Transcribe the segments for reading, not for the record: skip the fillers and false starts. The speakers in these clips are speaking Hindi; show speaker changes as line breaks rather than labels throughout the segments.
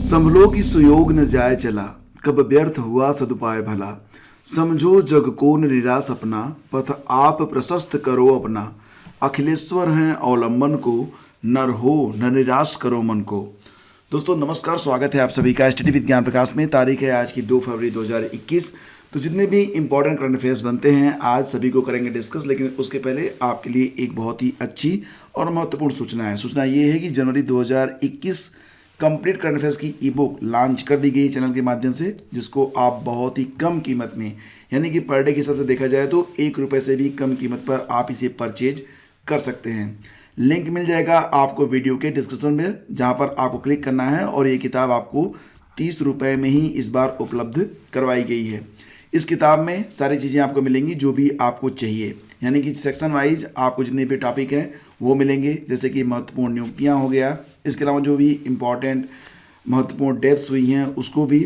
संभलो कि सुयोग न जाए चला, कब व्यर्थ हुआ सदुपाय भला। समझो जग को न निराश अपना, पथ आप प्रशस्त करो अपना। अखिलेश्वर हैं अवलंबन को, नर हो न निराश करो मन को। दोस्तों नमस्कार, स्वागत है आप सभी का स्टडी विद ज्ञान प्रकाश में। तारीख है आज की 2 फरवरी 2021। तो जितने भी इंपॉर्टेंट करंट अफेयर्स बनते हैं आज सभी को करेंगे डिस्कस, लेकिन उसके पहले आपके लिए एक बहुत ही अच्छी और महत्वपूर्ण सूचना है। सूचना ये है कि जनवरी 2021 कंप्लीट करंट अफेयर्स की ई बुक लॉन्च कर दी गई चैनल के माध्यम से, जिसको आप बहुत ही कम कीमत में, यानी कि पर डे के हिसाब से देखा जाए तो 1 रुपये से भी कम कीमत पर आप इसे परचेज कर सकते हैं। लिंक मिल जाएगा आपको वीडियो के डिस्क्रिप्शन में, जहां पर आपको क्लिक करना है और ये किताब आपको 30 रुपये में ही इस बार उपलब्ध करवाई गई है। इस किताब में सारी चीज़ें आपको मिलेंगी जो भी आपको चाहिए, यानी कि सेक्शन वाइज आपको जितने भी टॉपिक हैं वो मिलेंगे, जैसे कि महत्वपूर्ण नियुक्तियाँ हो गया, इसके अलावा जो भी इम्पॉर्टेंट महत्वपूर्ण डेथ्स हुई हैं उसको भी,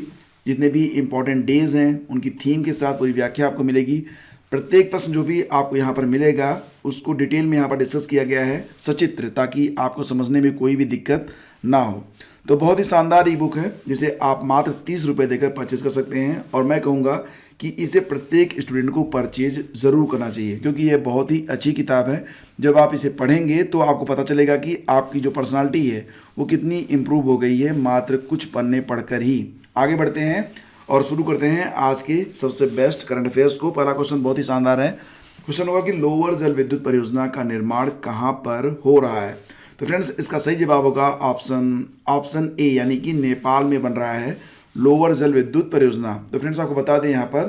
जितने भी इम्पॉर्टेंट डेज हैं उनकी थीम के साथ पूरी व्याख्या आपको मिलेगी। प्रत्येक प्रश्न जो भी आपको यहाँ पर मिलेगा उसको डिटेल में यहाँ पर डिस्कस किया गया है सचित्र, ताकि आपको समझने में कोई भी दिक्कत ना हो। तो बहुत ही शानदार ई बुक है जिसे आप मात्र 30 रुपये देकर परचेज कर सकते हैं, और मैं कहूँगा कि इसे प्रत्येक स्टूडेंट को परचेज ज़रूर करना चाहिए, क्योंकि यह बहुत ही अच्छी किताब है। जब आप इसे पढ़ेंगे तो आपको पता चलेगा कि आपकी जो पर्सनालिटी है वो कितनी इम्प्रूव हो गई है मात्र कुछ पन्ने पढ़कर ही। आगे बढ़ते हैं और शुरू करते हैं आज के सबसे बेस्ट करंट अफेयर्स को। पहला क्वेश्चन बहुत ही शानदार है। क्वेश्चन होगा कि लोअर जल विद्युत परियोजना का निर्माण कहाँ पर हो रहा है। तो फ्रेंड्स इसका सही जवाब होगा ऑप्शन ए, यानी कि नेपाल में बन रहा है लोअर जल विद्युत परियोजना। तो फ्रेंड्स आपको बता दें यहाँ पर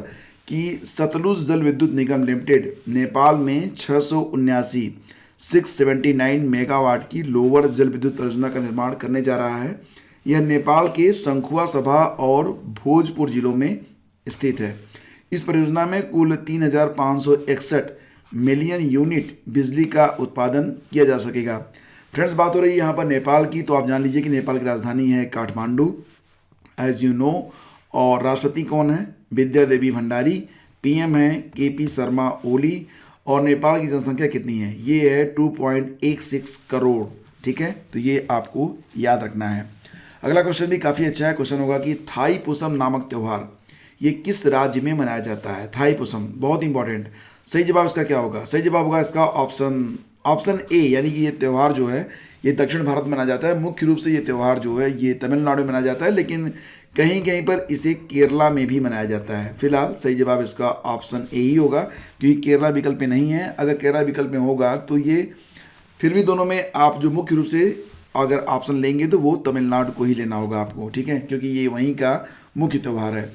कि सतलुज जल विद्युत निगम लिमिटेड नेपाल में 679 मेगावाट की लोअर जल विद्युत परियोजना का निर्माण करने जा रहा है। यह नेपाल के शंखुआ सभा और भोजपुर जिलों में स्थित है। इस परियोजना में कुल 3561 मिलियन यूनिट बिजली का उत्पादन किया जा सकेगा। फ्रेंड्स बात हो रही है यहाँ पर नेपाल की, तो आप जान लीजिए कि नेपाल की राजधानी है काठमांडू, एज यू नो। और राष्ट्रपति कौन है? विद्या देवी भंडारी। पीएम है केपी शर्मा ओली। और नेपाल की जनसंख्या कितनी है? ये है 2.16 करोड़। ठीक है, तो ये आपको याद रखना है। अगला क्वेश्चन भी काफ़ी अच्छा है। क्वेश्चन होगा कि थाई पुसम नामक त्यौहार ये किस राज्य में मनाया जाता है? थाई पुसम बहुत इंपॉर्टेंट। सही जवाब इसका क्या होगा? सही जवाब होगा इसका ऑप्शन ए, यानी कि ये त्यौहार जो है ये दक्षिण भारत में मनाया जाता है। मुख्य रूप से ये त्यौहार जो है ये तमिलनाडु में मनाया जाता है, लेकिन कहीं कहीं पर इसे केरला में भी मनाया जाता है। फिलहाल सही जवाब इसका ऑप्शन ए ही होगा, क्योंकि केरला विकल्प में नहीं है। अगर केरला विकल्प में होगा तो ये फिर भी दोनों में आप जो मुख्य रूप से अगर ऑप्शन लेंगे तो वो तमिलनाडु को ही लेना होगा आपको, ठीक है, क्योंकि ये वहीं का मुख्य त्यौहार है।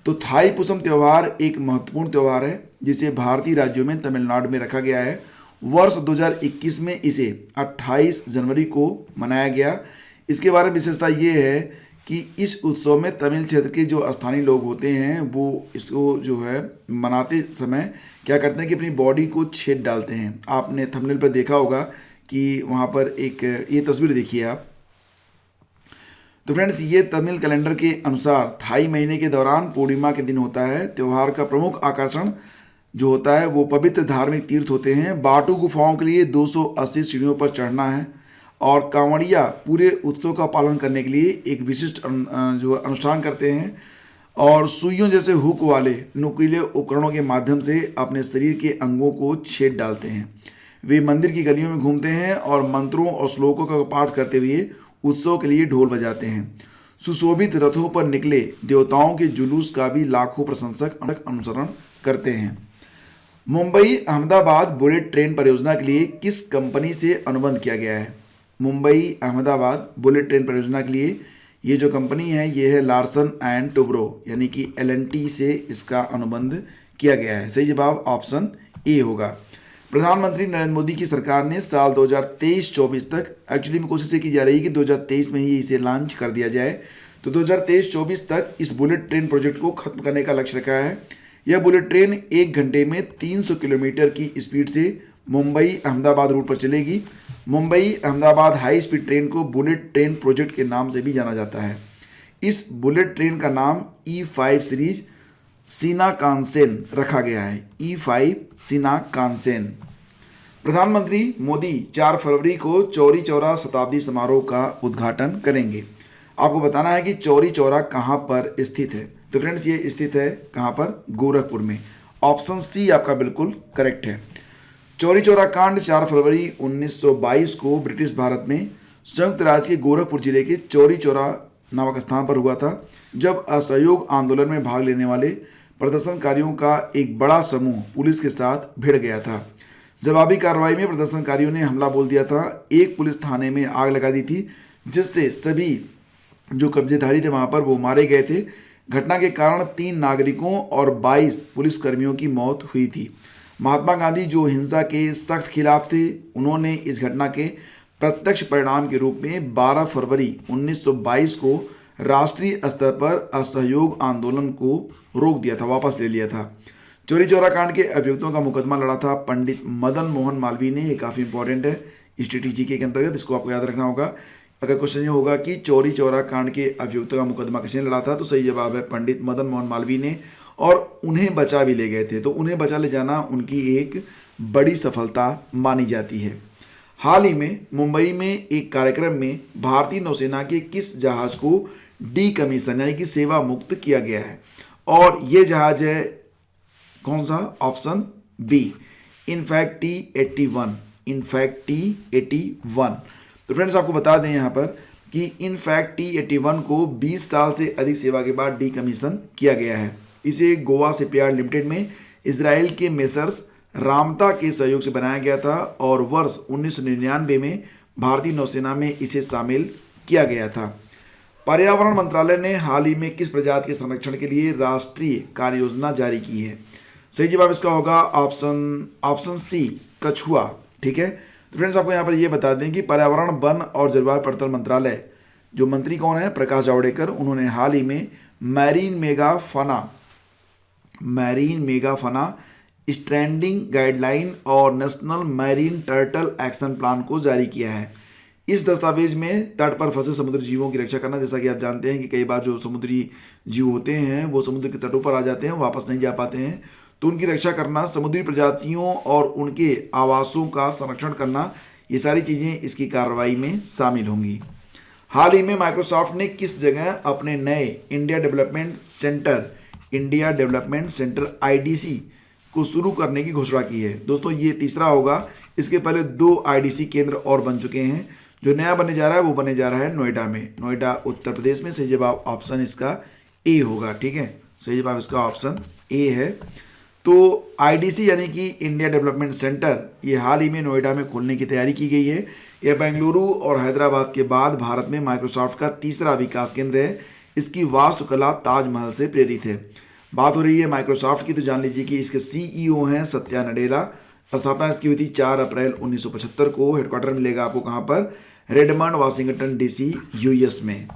तो थाई पुसम त्यौहार एक महत्वपूर्ण त्यौहार है जिसे भारतीय राज्यों में तमिलनाडु में रखा गया है। वर्ष 2021 में इसे 28 जनवरी को मनाया गया। इसके बारे में विशेषता ये है कि इस उत्सव में तमिल क्षेत्र के जो स्थानीय लोग होते हैं वो इसको जो है मनाते समय क्या करते हैं कि अपनी बॉडी को छेद डालते हैं। आपने थंबनेल पर देखा होगा कि वहाँ पर एक ये तस्वीर देखिए आप। तो फ्रेंड्स ये तमिल कैलेंडर के अनुसार थाई महीने के दौरान पूर्णिमा के दिन होता है। त्यौहार का प्रमुख आकर्षण जो होता है वो पवित्र धार्मिक तीर्थ होते हैं। बाटू गुफाओं के लिए 280 सीढ़ियों पर चढ़ना है, और कांवड़िया पूरे उत्सव का पालन करने के लिए एक विशिष्ट जो अनुष्ठान करते हैं, और सुइयों जैसे हुक वाले नुकीले उपकरणों के माध्यम से अपने शरीर के अंगों को छेद डालते हैं। वे मंदिर की गलियों में घूमते हैं और मंत्रों और श्लोकों का पाठ करते हुए उत्सव के लिए ढोल बजाते हैं। सुशोभित रथों पर निकले देवताओं के जुलूस का भी लाखों प्रशंसक अनुसरण करते हैं। मुंबई अहमदाबाद बुलेट ट्रेन परियोजना के लिए किस कंपनी से अनुबंध किया गया है? मुंबई अहमदाबाद बुलेट ट्रेन परियोजना के लिए ये जो कंपनी है ये है लार्सन एंड टुब्रो, यानी कि LNT से इसका अनुबंध किया गया है। सही जवाब ऑप्शन ए होगा। प्रधानमंत्री नरेंद्र मोदी की सरकार ने साल 2023-24 तक, एक्चुअली में कोशिश ये की जा रही है कि 2023 में ही इसे लॉन्च कर दिया जाए, तो 2023-24 तक इस बुलेट ट्रेन प्रोजेक्ट को खत्म करने का लक्ष्य रखा है। यह बुलेट ट्रेन 1 घंटे में 300 किलोमीटर की स्पीड से मुंबई अहमदाबाद रूट पर चलेगी। Mumbai Ahmedabad high speed train को बुलेट ट्रेन प्रोजेक्ट के नाम से भी जाना जाता है। इस बुलेट ट्रेन का नाम E5 सीरीज शिनाकानसेन रखा गया है। E5 शिनाकानसेन। प्रधानमंत्री मोदी 4 फरवरी को चौरी चौरा शताब्दी समारोह का उद्घाटन करेंगे। आपको बताना है कि चौरी चौरा कहाँ पर स्थित है। तो फ्रेंड्स ये स्थित है कहाँ पर, गोरखपुर में। ऑप्शन सी आपका बिल्कुल करेक्ट है। चौरी चौरा कांड 4 फरवरी 1922 को ब्रिटिश भारत में संयुक्त राज्य के गोरखपुर जिले के चौरी चौरा नामक स्थान पर हुआ था, जब असहयोग आंदोलन में भाग लेने वाले प्रदर्शनकारियों का एक बड़ा समूह पुलिस के साथ भिड़ गया था। जवाबी कार्रवाई में प्रदर्शनकारियों ने हमला बोल दिया था। एक पुलिस थाने में आग लगा दी थी, जिससे सभी जो कब्जेधारी थे वहां पर वो मारे गए थे। घटना के कारण 3 नागरिकों और 22 पुलिसकर्मियों की मौत हुई थी। महात्मा गांधी जो हिंसा के सख्त खिलाफ थे, उन्होंने इस घटना के प्रत्यक्ष परिणाम के रूप में 12 फरवरी 1922 को राष्ट्रीय स्तर पर असहयोग आंदोलन को रोक दिया था, वापस ले लिया था। चौरी चौरा कांड के अभियुक्तों का मुकदमा लड़ा था पंडित मदन मोहन मालवीय ने। ये काफ़ी इंपॉर्टेंट है स्ट्रेटेजी के अंतर्गत, इसको आपको याद रखना होगा। अगर क्वेश्चन ये होगा कि चौरी चौरा कांड के अभियुक्तों का मुकदमा किसने लड़ा था, तो सही जवाब है पंडित मदन मोहन मालवीय ने, और उन्हें बचा भी ले गए थे। तो उन्हें बचा ले जाना उनकी एक बड़ी सफलता मानी जाती है। हाल ही में मुंबई में एक कार्यक्रम में भारतीय नौसेना के किस जहाज को डीकमीशन यानी कि सेवा मुक्त किया गया है, और ये जहाज है कौन सा, option B, in fact T-81, in fact T-81। तो फ्रेंड्स आपको बता दें यहाँ पर कि इनफैक्ट T-81 को 20 साल से अधिक सेवा के बाद डीकमीशन किया गया है। इसे गोवा शिपयार्ड लिमिटेड में इजराइल के मेसर्स रामता के सहयोग से बनाया गया था, और वर्ष 1999 में भारतीय नौसेना में इसे शामिल किया गया था। पर्यावरण मंत्रालय ने हाल ही में किस प्रजाति के संरक्षण के लिए राष्ट्रीय कार्य योजना जारी की है? सही जवाब इसका होगा ऑप्शन सी, कछुआ। ठीक है, तो फ्रेंड्स आपको यहाँ पर ये बता दें कि पर्यावरण, वन और जलवायु परिवर्तन मंत्रालय, जो मंत्री कौन है, प्रकाश जावड़ेकर, उन्होंने हाल ही में मैरीन मेगाफना स्टैंडिंग गाइडलाइन और national marine turtle action plan को जारी किया है। इस दस्तावेज में तट पर फंसे समुद्री जीवों की रक्षा करना, जैसा कि आप जानते हैं कि कई बार जो समुद्री जीव होते हैं वो समुद्र के तटों पर आ जाते हैं, वापस नहीं जा पाते हैं, तो उनकी रक्षा करना, समुद्री प्रजातियों और उनके आवासों का संरक्षण करना, ये सारी चीज़ें इसकी कार्रवाई में शामिल होंगी। हाल ही में माइक्रोसॉफ्ट ने किस जगह अपने नए इंडिया डेवलपमेंट सेंटर IDC को शुरू करने की घोषणा की है? दोस्तों ये तीसरा होगा। इसके पहले 2 IDC केंद्र और बन चुके हैं। जो नया बनने जा रहा है वो बनने जा रहा है नोएडा में, नोएडा उत्तर प्रदेश में। सही जवाब ऑप्शन इसका ए होगा। ठीक है, सही जवाब इसका ऑप्शन ए है। तो IDC यानी कि इंडिया डेवलपमेंट सेंटर, ये हाल ही में नोएडा में खोलने की तैयारी की गई है। यह बेंगलुरु और हैदराबाद के बाद भारत में माइक्रोसॉफ्ट का तीसरा विकास केंद्र है। इसकी वास्तुकला ताजमहल से प्रेरित है। बात हो रही है माइक्रोसॉफ्ट की, तो जान लीजिए कि इसके CEO हैं सत्या नडेला। स्थापना इसकी हुई थी 4 अप्रैल 1975 को। हेडक्वार्टर मिलेगा आपको कहाँ पर, रेडमंड, वाशिंगटन DC, US में।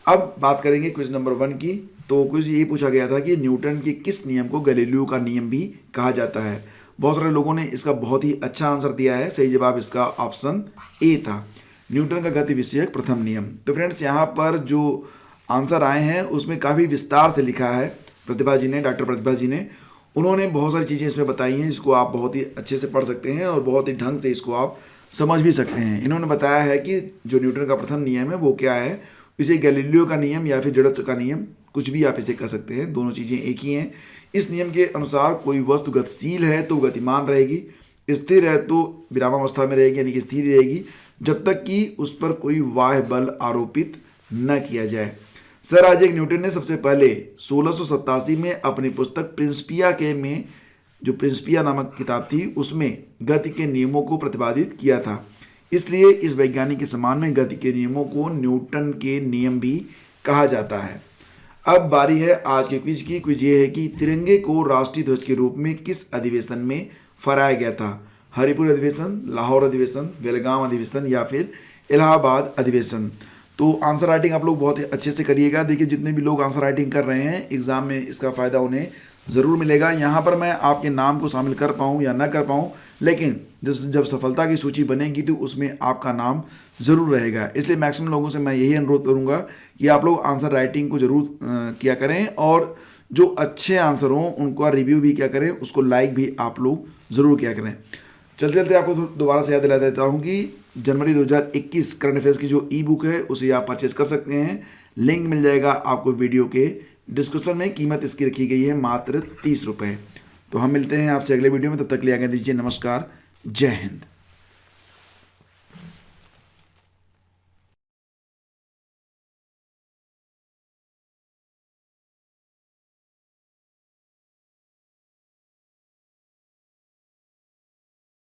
अब बात करेंगे क्विज नंबर 1 की। तो क्विज ये पूछा गया था कि न्यूटन के किस नियम को गैलीलियो का नियम भी कहा जाता है? बहुत सारे लोगों ने इसका बहुत ही अच्छा आंसर दिया है। सही जवाब इसका ऑप्शन ए था, न्यूटन का गति विषयक प्रथम नियम। तो फ्रेंड्स यहाँ पर जो आंसर आए हैं उसमें काफ़ी विस्तार से लिखा है प्रतिभा जी ने, डॉक्टर प्रतिभा जी ने। उन्होंने बहुत सारी चीज़ें इसमें बताई हैं जिसको आप बहुत ही अच्छे से पढ़ सकते हैं और बहुत ही ढंग से इसको आप समझ भी सकते हैं। इन्होंने बताया है कि जो न्यूटन का प्रथम नियम है वो क्या है, इसे गैलीलियो का नियम या फिर जड़त्व का नियम, कुछ भी आप इसे कह सकते हैं, दोनों चीज़ें एक ही हैं। इस नियम के अनुसार कोई वस्तु गतिशील है तो गतिमान रहेगी, स्थिर है तो विरामावस्था में रहेगी यानी कि स्थिर रहेगी, जब तक कि उस पर कोई बाह्य बल आरोपित न किया जाए। सर आइजैक न्यूटन ने सबसे पहले 1687 में अपनी पुस्तक प्रिंसिपिया में, जो प्रिंसिपिया नामक किताब थी, उसमें गति के नियमों को प्रतिपादित किया था। इसलिए इस वैज्ञानिक के सम्मान में गति के नियमों को न्यूटन के नियम भी कहा जाता है। अब बारी है आज के क्विज की। क्विज ये है कि तिरंगे को राष्ट्रीय ध्वज के रूप में किस अधिवेशन में फहराया गया था? हरिपुर अधिवेशन, लाहौर अधिवेशन, बेलगाम अधिवेशन या फिर इलाहाबाद अधिवेशन? तो आंसर राइटिंग आप लोग बहुत ही अच्छे से करिएगा। देखिए जितने भी लोग आंसर राइटिंग कर रहे हैं एग्जाम में इसका फ़ायदा उन्हें ज़रूर मिलेगा। यहाँ पर मैं आपके नाम को शामिल कर पाऊँ या ना कर पाऊँ, लेकिन जब सफलता की सूची बनेगी तो उसमें आपका नाम ज़रूर रहेगा। इसलिए मैक्सिमम लोगों से मैं यही अनुरोध करूँगा कि आप लोग आंसर राइटिंग को ज़रूर किया करें, और जो अच्छे आंसर हों उनका रिव्यू भी क्या करें, उसको लाइक भी आप लोग ज़रूर किया करें। चलते चलते आपको दोबारा से याद दिला देता हूँ कि जनवरी 2021 करंट अफेयर्स की जो ई बुक है उसे आप परचेज कर सकते हैं। लिंक मिल जाएगा आपको वीडियो के डिस्क्रिप्शन में। कीमत इसकी रखी गई है मात्र 30 रुपये। तो हम मिलते हैं आपसे अगले वीडियो में, तब तक के लिए आज्ञा दीजिए। नमस्कार, जय हिंद।